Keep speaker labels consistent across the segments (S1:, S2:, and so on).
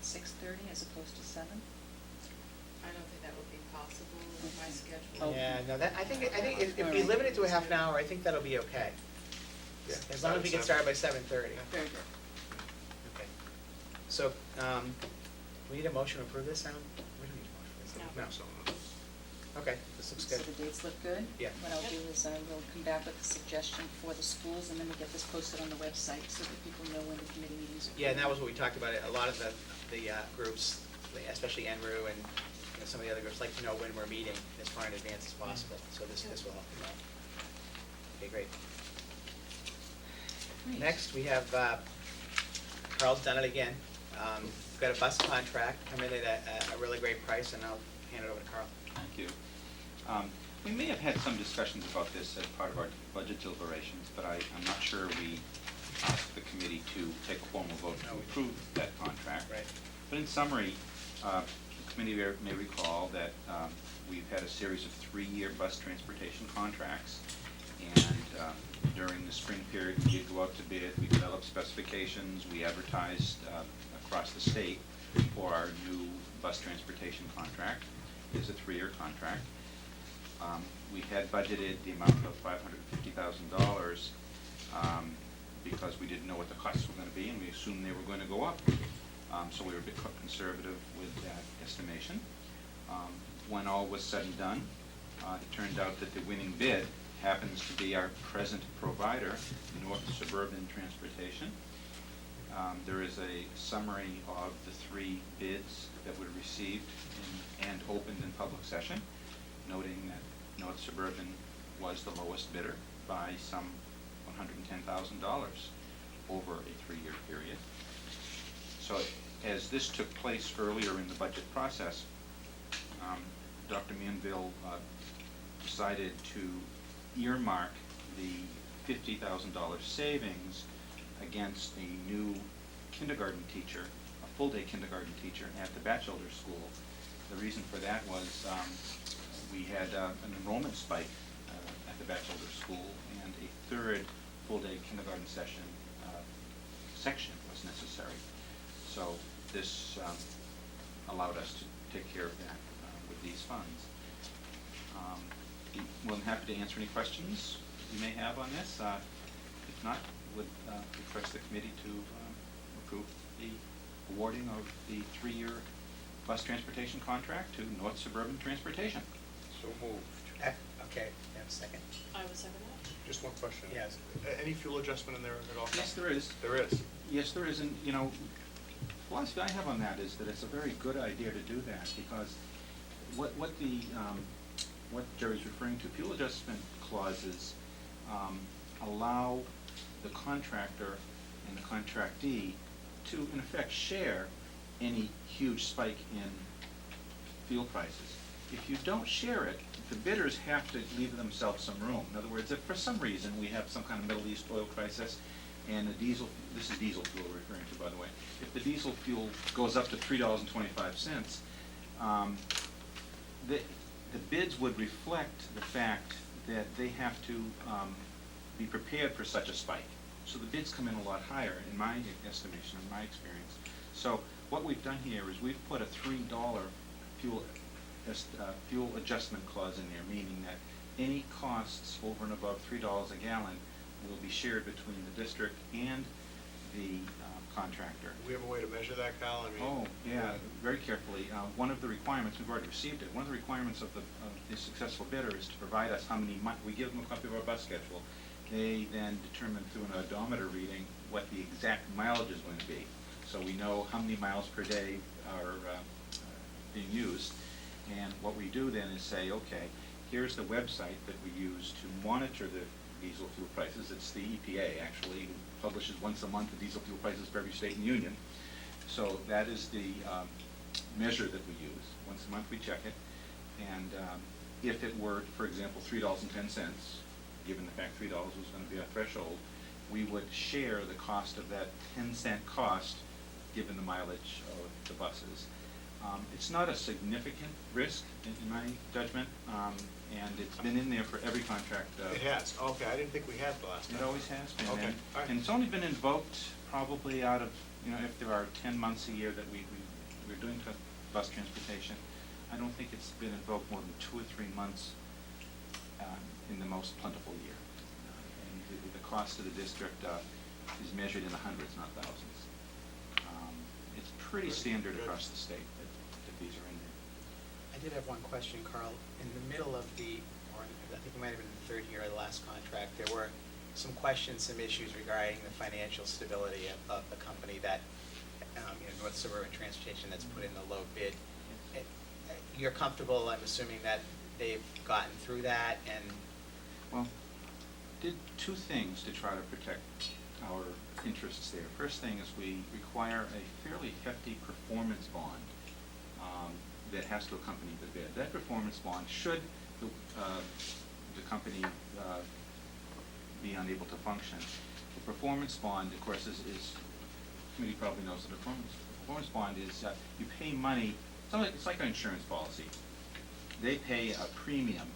S1: 6:30 as opposed to 7?
S2: I don't think that would be possible with my schedule.
S1: Oh.
S3: Yeah, no, I think if we limit it to a half an hour, I think that'll be okay.
S4: Yeah,
S3: As long as we can start by 7:30.
S1: Very good.
S3: Okay. So, we need a motion to approve this, Sam? We don't need a motion for this.
S2: No.
S3: No.
S4: So,
S3: Okay, this looks
S1: So
S3: good.
S1: the dates look good?
S3: Yeah.
S1: What I'll do is I will come back with a suggestion for the schools, and then we'll get this posted on the website so that people know when the committee meetings are.
S3: Yeah, and that was what we talked about. A lot of the groups, especially ENRU and some of the other groups, like to know when we're meeting as far in advance as possible. So this will help them out. Okay, great.
S1: Great.
S3: Next, we have, Carl's done it again. We've got a bus contract come in at a really great price, and I'll hand it over to Carl.
S5: Thank you. We may have had some discussions about this as part of our budget deliberations, but I'm not sure we asked the committee to take a formal vote to
S3: No, we
S5: approve that contract.
S3: Right.
S5: But in summary, the committee may recall that we've had a series of 3-year bus transportation contracts, and during the spring period, we did go out to bid, we developed specifications, we advertised across the state for our new bus transportation contract. It's a 3-year contract. We had budgeted the amount of $550,000 because we didn't know what the costs were going to be, and we assumed they were going to go up. So we were a bit conservative with that estimation. When all was said and done, it turned out that the winning bid happens to be our present provider, North Suburban Transportation. There is a summary of the 3 bids that were received and opened in public session, noting that North Suburban was the lowest bidder by some $110,000 over a 3-year period. So as this took place earlier in the budget process, Dr. Manville decided to earmark the $50,000 savings against a new kindergarten teacher, a full-day kindergarten teacher at the Batchelder School. The reason for that was we had an enrollment spike at the Batchelder School, and a 3rd full-day kindergarten section was necessary. So this allowed us to take care of that with these funds. Be more than happy to answer any questions you may have on this. If not, would request the committee to approve the awarding of the 3-year bus transportation contract to North Suburban Transportation.
S4: So moved.
S3: Okay, have a second.
S2: I would second that.
S4: Just one question.
S3: Yes.
S4: Any fuel adjustment in there at all?
S5: Yes, there is.
S4: There is.
S5: Yes, there is, and the philosophy I have on that is that it's a very good idea to do that, because what Jerry's referring to, fuel adjustment clauses allow the contractor and the contractee to, in effect, share any huge spike in fuel prices. If you don't share it, the bidders have to leave themselves some room. In other words, if for some reason we have some kind of Middle East oil crisis and this is diesel fuel we're referring to, by the way, if the diesel fuel goes up to $3.25, the bids would reflect the fact that they have to be prepared for such a spike. So the bids come in a lot higher, in my estimation, in my experience. So what we've done here is we've put a $3 fuel adjustment clause in there, meaning that any costs over and above $3 a gallon will be shared between the district and the contractor.
S4: Do we have a way to measure that, Kyle? I mean,
S5: Oh, yeah, very carefully. One of the requirements, we've already received it, one of the requirements of the successful bidder is to provide us how many we give them a copy of our bus schedule. They then determine through an odometer reading what the exact mileage is going to be. So we know how many miles per day are being used. And what we do then is say, okay, here's the website that we use to monitor the diesel fuel prices. It's the EPA, actually, who publishes once a month the diesel fuel prices for every state and union. So that is the measure that we use. Once a month we check it. And if it were, for example, $3.10, given the fact $3 was going to be our threshold, we would share the cost of that 10-cent cost given the mileage of the buses. It's not a significant risk, in my judgment, and it's been in there for every contract.
S4: It has. Okay, I didn't think we had the last time.
S5: It always has been.
S4: Okay, all right.
S5: And it's only been invoked probably out of, if there are 10 months a year that we we're doing bus transportation. I don't think it's been invoked more than 2 or 3 months in the most plentiful year. And the cost to the district is measured in the hundreds, not thousands. It's pretty standard across the state that these are in there.
S3: I did have one question, Carl. In the middle of or I think it might have been the third year of the last contract, there were some questions, some issues regarding the financial stability of the company that, North Suburban Transportation, that's put in the low bid. You're comfortable, I'm assuming, that they've gotten through that and?
S5: Well, did 2 things to try to protect our interests there. First thing is we require a fairly hefty performance bond that has to accompany the bid. That performance bond, should the company be unable to function, the performance bond, of course, is the committee probably knows the performance bond is you pay money. It's like an insurance policy. They pay a premium,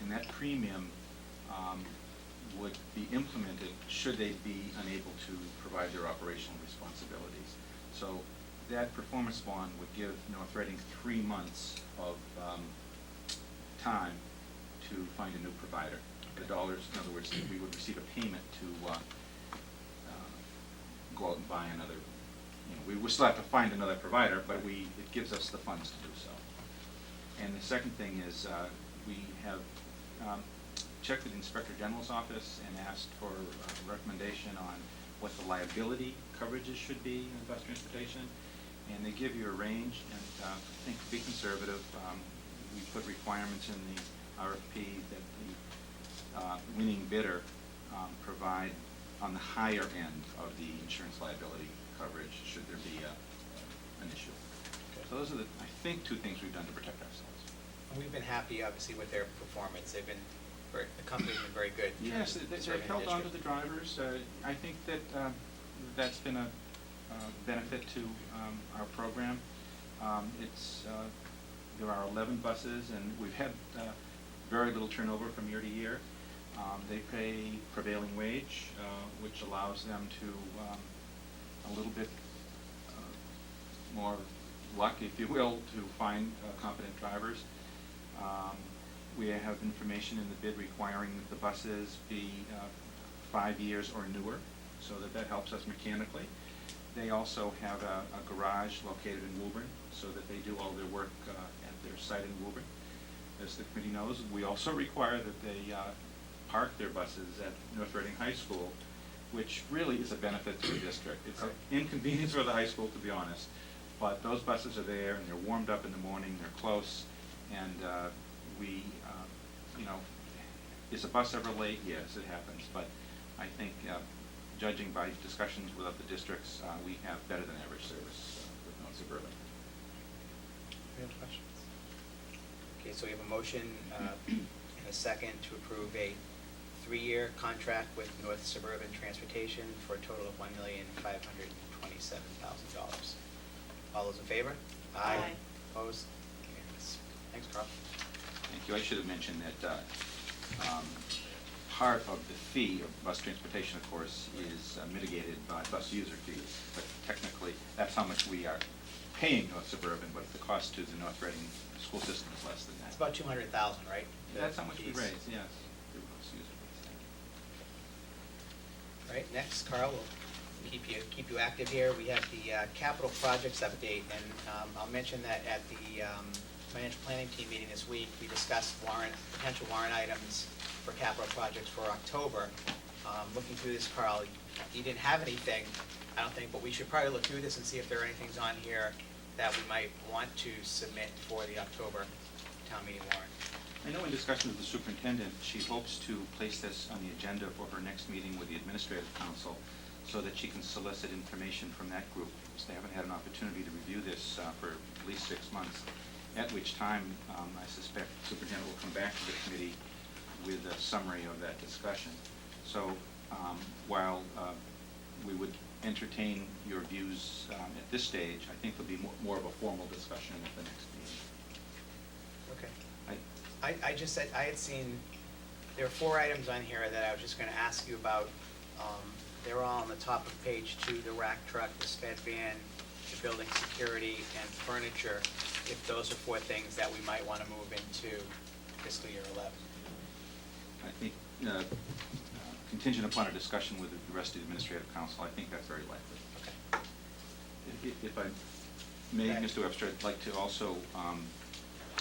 S5: and that premium would be implemented should they be unable to provide their operational responsibilities. So that performance bond would give North Reading 3 months of time to find a new provider. The dollars, in other words, we would receive a payment to go out and buy another. We still have to find another provider, but it gives us the funds to do so. And the second thing is we have checked with the Inspector General's office and asked for a recommendation on what the liability coverages should be in bus transportation. And they give you a range, and I think to be conservative, we put requirements in the RFP that the winning bidder provide on the higher end of the insurance liability coverage should there be an issue.
S3: Okay.
S5: So those are I think, 2 things we've done to protect ourselves.
S3: And we've been happy, obviously, with their performance. The company's been very good. in
S5: Yes,
S3: terms of
S5: they've
S3: serving the
S5: held on to the
S3: district.
S5: drivers. I think that that's been a benefit to our program. There are 11 buses, and we've had very little turnover from year to year. They pay prevailing wage, which allows them to a little bit more luck, if you will, to find competent drivers. We have information in the bid requiring that the buses be 5 years or newer, so that helps us mechanically. They also have a garage located in Woburn, so that they do all their work at their site in Woburn. As the committee knows, we also require that they park their buses at North Reading High School, which really is a benefit to the district. It's an inconvenience for the high school, to be honest, but those buses are there, and they're warmed up in the morning, they're close, and is a bus ever late? Yes, it happens, but I think judging by discussions with other districts, we have better than average service with North Suburban.
S3: Any other questions? Okay, so we have a motion and a second to approve a 3-year contract with North Suburban Transportation for a total of $1,527,000. All those in favor?
S2: Aye.
S3: Opposed? Unanimous. Thanks, Carl.
S5: Thank you. I should have mentioned that part of the fee of bus transportation, of course, is mitigated by bus user fees. But technically, that's how much we are paying North Suburban, but the cost to the North Reading school system is less than that.
S3: It's about $200,000, right?
S5: That's how much we
S3: Fees.
S5: raise, yes. through bus user fees. Thank you.
S3: All right, next, Carl, we'll keep you active here. We have the capital projects update, and I'll mention that at the financial planning team meeting this week, we discussed potential warrant items for capital projects for October. Looking through this, Carl, you didn't have anything, I don't think, but we should probably look through this and see if there are any things on here that we might want to submit for the October town meeting warrant.
S5: I know in discussion with the superintendent, she hopes to place this on the agenda for her next meeting with the administrative council so that she can solicit information from that group, because they haven't had an opportunity to review this for at least 6 months, at which time I suspect the superintendent will come back to the committee with a summary of that discussion. So while we would entertain your views at this stage, I think there'll be more of a formal discussion at the next meeting.
S3: Okay. I just said, I had seen, there are 4 items on here that I was just going to ask you about. They're all on the top of page 2, the rack truck, the sped van, to building security and furniture, if those are four things that we might want to move into fiscal year 11.
S5: I think contingent upon a discussion with the rest of the administrative council, I think that's very likely.
S3: Okay.
S5: If I may,
S3: Okay.
S5: Mr. Webster, I'd like to also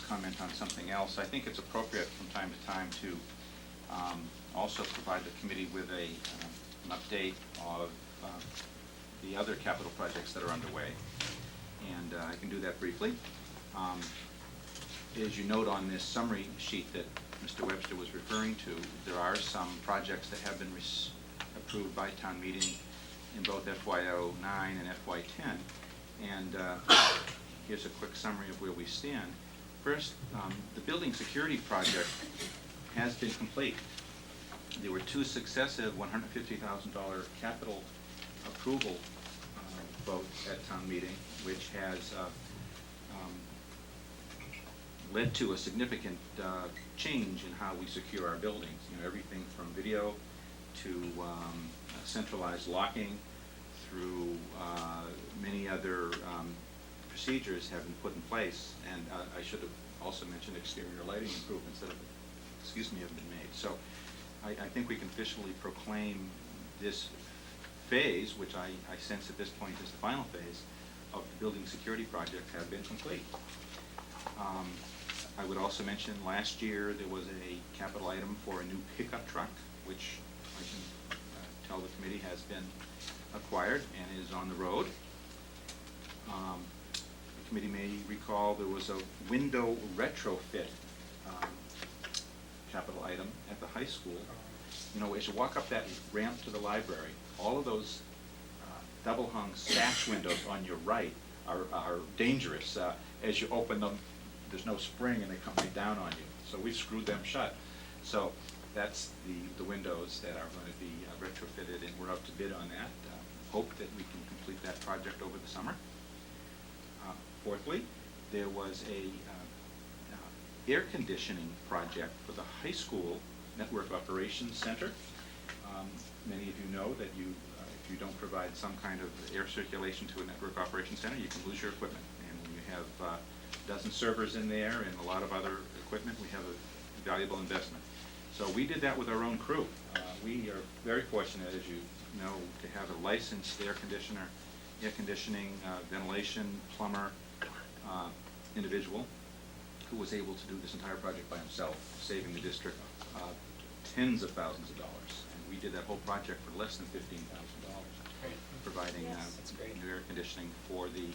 S5: comment on something else. I think it's appropriate from time to time to also provide the committee with an update of the other capital projects that are underway. And I can do that briefly. As you note on this summary sheet that Mr. Webster was referring to, there are some projects that have been approved by town meeting in both FY09 and FY10. And here's a quick summary of where we stand. First, the building security project has been complete. There were two successive $150,000 capital approval votes at town meeting, which has led to a significant change in how we secure our buildings. You know, everything from video to centralized locking through many other procedures have been put in place. And I should have also mentioned exterior lighting improvements that have, have been made. So I think we can officially proclaim this phase, which I sense at this point is the final phase of the building security project, have been complete. I would also mention last year there was a capital item for a new pickup truck, which I can tell the committee has been acquired and is on the road. The committee may recall there was a window retrofit capital item at the high school. You know, as you walk up that ramp to the library, all of those double-hung sash windows on your right are dangerous. As you open them, there's no spring and they come right down on you. So we've screwed them shut. So that's the windows that are going to be retrofitted, and we're up to bid on that. Hope that we can complete that project over the summer. Fourthly, there was a air conditioning project for the high school Network Operations Center. Many of you know that if you don't provide some kind of air circulation to a Network Operations Center, you can lose your equipment. And when you have a dozen servers in there and a lot of other equipment, we have a valuable investment. So we did that with our own crew. We are very fortunate, as you know, to have a licensed air conditioning, ventilation, plumber, individual who was able to do this entire project by himself, saving the district tens of thousands of dollars. And we did that whole project for less than $15,000, providing
S3: That's great.
S5: new air conditioning for the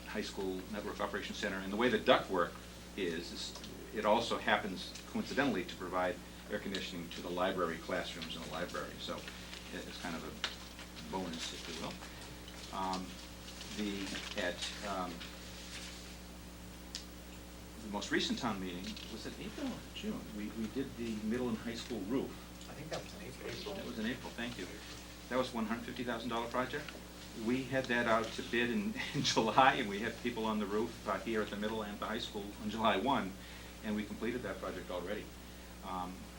S5: high school Network Operations Center. And the way the ductwork is it also happens coincidentally to provide air conditioning to the library classrooms in the library. So it's kind of a bonus, if you will. The most recent town meeting, was it April or June? We did the middle and high school roof.
S3: I think that was in April.
S5: That was in April, thank you. That was $150,000 project. We had that out to bid in July, and we had people on the roof here at the middle and the high school on July 1, and we completed that project already.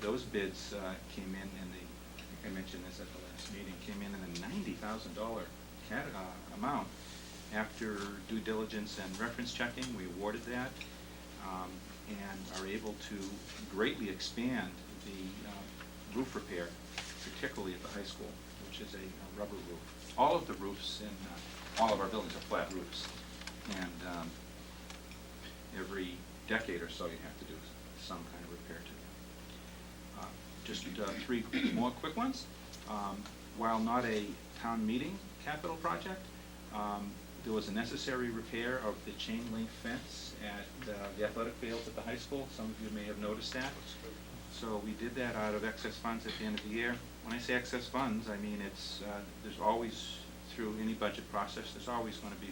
S5: Those bids came in I think I mentioned this at the last meeting, came in a $90,000 amount. After due diligence and reference checking, we awarded that and are able to greatly expand the roof repair, particularly at the high school, which is a rubber roof. All of the roofs in all of our buildings are flat roofs, and every decade or so you have to do some kind of repair to them. Just three more quick ones. While not a town meeting capital project, there was a necessary repair of the chain link fence at the athletic fields at the high school. Some of you may have noticed that. So we did that out of excess funds at the end of the year. When I say excess funds, I mean there's always, through any budget process, there's always going to be,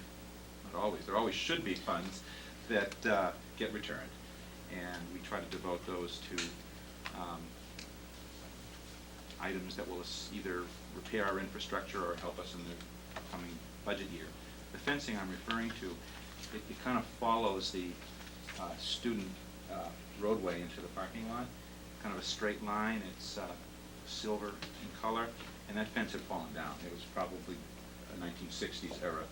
S5: not always, there always should be funds that get returned. And we try to devote those to items that will either repair our infrastructure or help us in the upcoming budget year. The fencing I'm referring to, it kind of follows the student roadway into the parking lot, kind of a straight line. It's silver in color, and that fence had fallen down. It was probably 1960s era